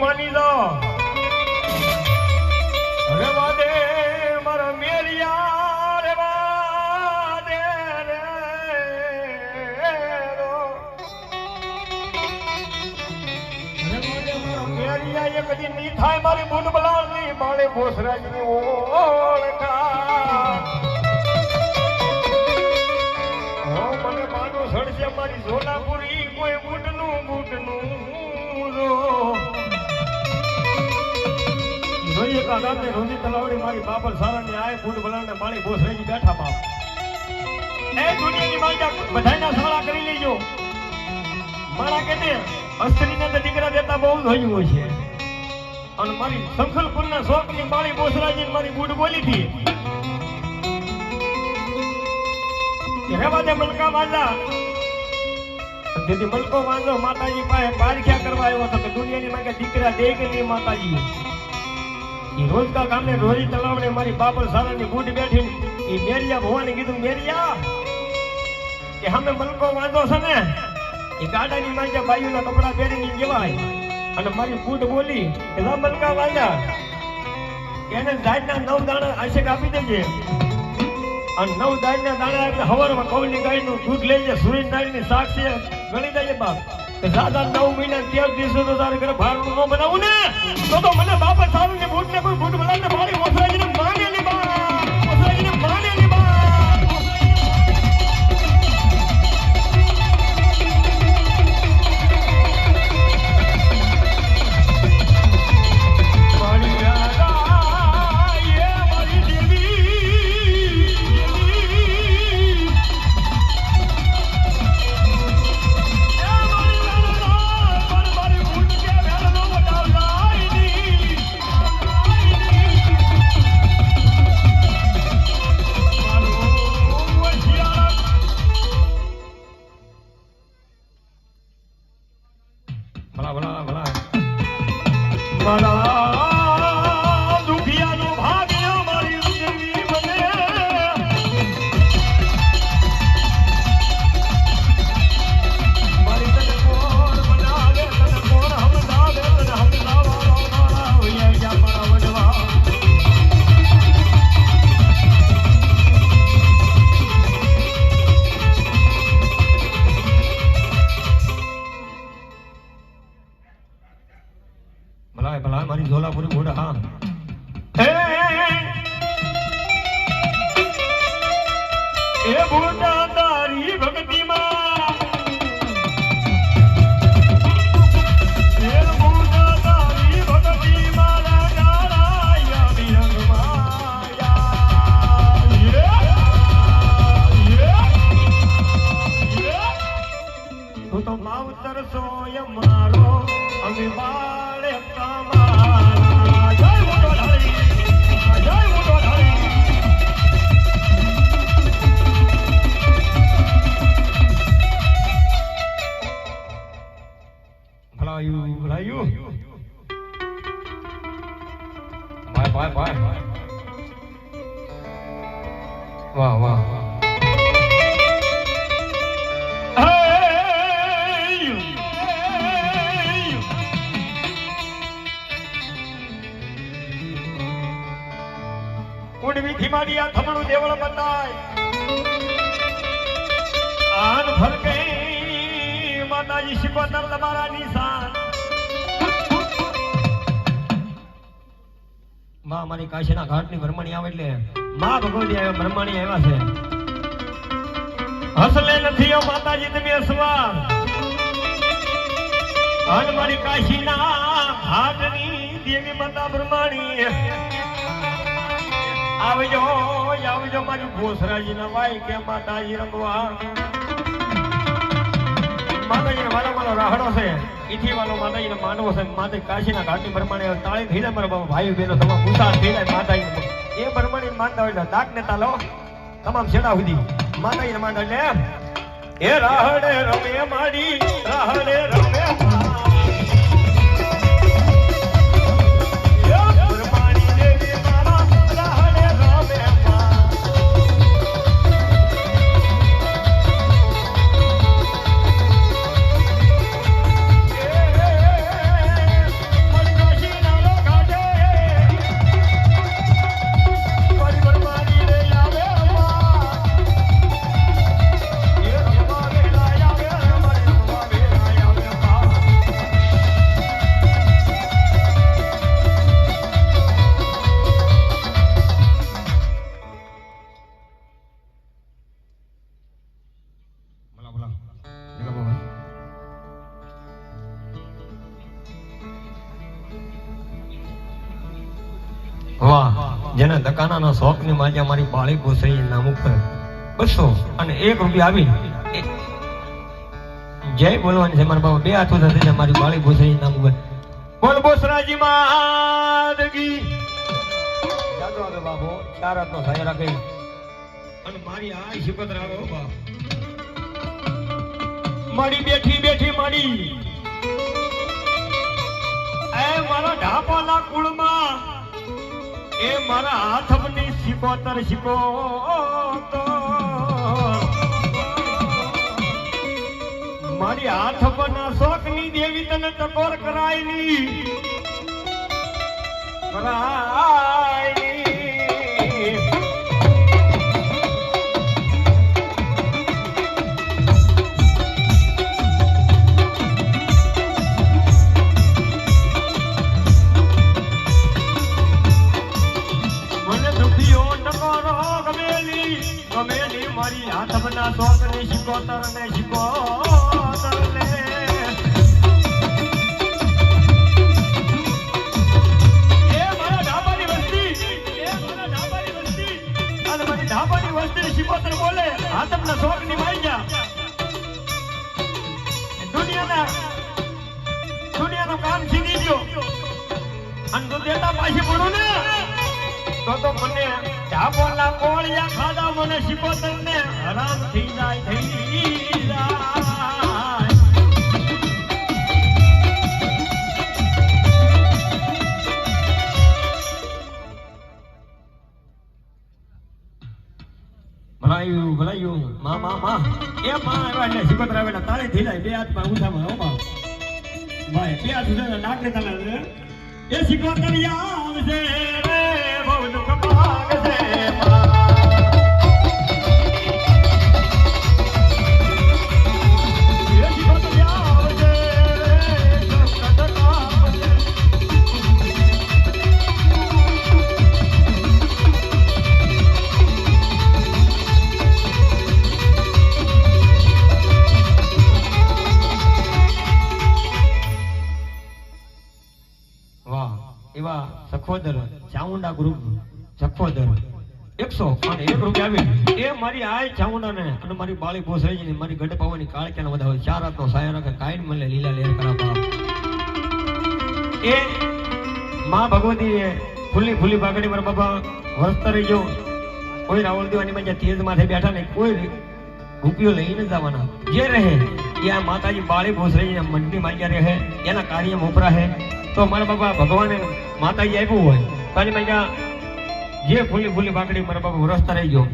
માની દો અરે વાદે મારા મેરિયા રે વાદે રે મેરિયા એ કદી ની થાય મારી બુન બલાની માળે ભોસરાજની ઓળખા મને માનો સડશે મારી સોલાપુરી કોઈ બુટનું જોઈએ કાકા ને રોજી તલાવડી મારી બાપર સારાની આય બુટ બલાને માળી ભોસરાજી બેઠા બાપ એ દુનિયાની માજા બધાયના સાળા કરી લેજો મારા કે અસ્ત્રીને તો દીકરા દેતા બહુ થયું હોય છે અને મારી સંખલપુરના શોકની માળી ભોસરાજી મારી બુટ બોલી હતી રહેવા દે મલકા વાંધા જેથી મલકો વાંધો માતાજી પાસે પારખ્યા કરવા આવ્યો હતો કે દુનિયાની માંગે દીકરા દે કે નહીં માતાજી એ રોજકા ગામને રોજી તલાવડે મારી બાપર સારાની બુટ બેઠી એ મેરિયા ભવાને કીધું મેરિયા કે અમે મલકો વાંધો છે ને એ ગાડાની માંગે બાયુના કપડા પહેરીને જવાય અને મારી બુટ બોલી કે લા મલકા વાંધા એને જાતના 9 દાણા આશેક આપી દેજે અને 9 દાળના દાણા એટલે હવારમાં કૌલની ગાયનું દૂધ લઈ જાય સૂર્યનારાયણની શાક છે ગણી દેજે બાપ કે દાદા 9 મહિના 13 દિવસો તો તારે ઘરે ભાડું ન બનાવું ને તો મને બાપા સારું ને બૂટ ને કોઈ બૂટ બનાવીને મારી વસરાજીને માને ની બા વસરાજીને માને ની બા મારી ઝોલાપુરી ઘોડા હા એ ભૂતા તારી ભક્તિમાં એ ભૂતા તારી ભક્તિમાં રાજારાયા વિરંગ માયા તું તો માવતર સોય મારો અમે બાળે તમારા જય મોટો ઢાળી જય મોટો ઢાળી ભલાયું ભાઈ વાહ વાહ ઉડવીથી મારી આ થમણું દેવળ બતાય આન ફરકે માતાજી શિકોતર તમારા નિશાન માં મારી કાશીના ઘાટની બ્રહ્મણી આવે એટલે માં ભગવતી આવ્યા બ્રહ્મણી આવ્યા છે હસલે નથી માતાજી તમે અસવાર અન મારી કાશીના ઘાટની દેવી માતા બ્રહ્મણી આવજો આવજો મારી ભોસરાજીના વાય કે માતાજી રમવા માતાજીને મારો રાહડો છે ઈથી વાલો માતાજીને માનવો છે માતા કાશીના ઘાટની બ્રહ્મણી તાળી થઈ જાય મારા ભાઈ બહેનો તમામ ઉતાર થઈ જાય માતાજી એ બ્રહ્મણી માનતા હોય દાગ ને તાલો તમામ છેડા સુધી માતાજીને માનતા એટલે એ રાહડે રમે માડી રાહડે રમે વાહ, જેને દકાનાના શોખની માજ્યા મારી બાળી ગોસરી નામ ઉપર 200 અને 1 રૂપિયા આવી જય બોલવાની છે મારા બાબા. 2 હાથ ઉધા થઈ મારી બાળી ગોસરી નામ ઉપર. બોલ બોસરાજી માદગી જાતો આવે બાબો. 4 હાથનો સાય રાખે અને મારી આ શિકોતર આવે હો બાપ. મારી બેઠી બેઠી મારી એ મારા ઢાપાના કુળમાં એ મારા હાથની શિકોતર શિકોતર મારી હાથના શોખની દેવી તને ટકોર કરાયની મારી હાથના શોખની શિકોતર ને શિકોતર ને એ મારા ઢાબાની વસ્તી અને મારી ઢાબાની વસ્તી શિકોતર બોલે હાથના શોખની માઈ ગયા દુનિયાનું કામ છીની દો અને તું દેતા પાછી પડું ને તો મને ઢાબોના કોળિયા ખાધા મને શિકોતર ને હરામ થઈ જાય ભલાયું માં એ માં આવ્યા એટલે શિકોતર આવે તાળી થઈ જાય. 2 હાથમાં ઊંચામાં હો બાપ ભાઈ. 2 હાથ ઊંચા નાખે તાલે એ શિકોતર આવશે રે બહુ દુઃખ ભાગશે એવા સખોદર ચામુંડા ગ્રુપ સખોદર 100 અને 1 રૂપિયા આવી એ મારી આ ચામુંડાને અને મારી બાળી બોસરાજી મારી ગઢ પાવાની કાળક્યાના બધા હોય 4 હાથનો સાયા રાખે કાઈન મને લીલા લેર કરા બાપ. એ માં ભગવતી ફૂલી પાઘડી પર બાબા વસ્ત રહી જો કોઈ રાવળ દેવાની માં તેજ માથે બેઠા ને કોઈ રૂપિયો લઈને જવાના જે રહે એ આ માતાજી બાળી બોસરાજી મંડની માગ્યા રહે એના કાર્યમાં ઉપરા હે. તો મારા બાબા ભગવાને માતાજી આપ્યું હોય તારી માં જે ફૂલી પાકડી મારા બાબા વરસતા રહી ગયો.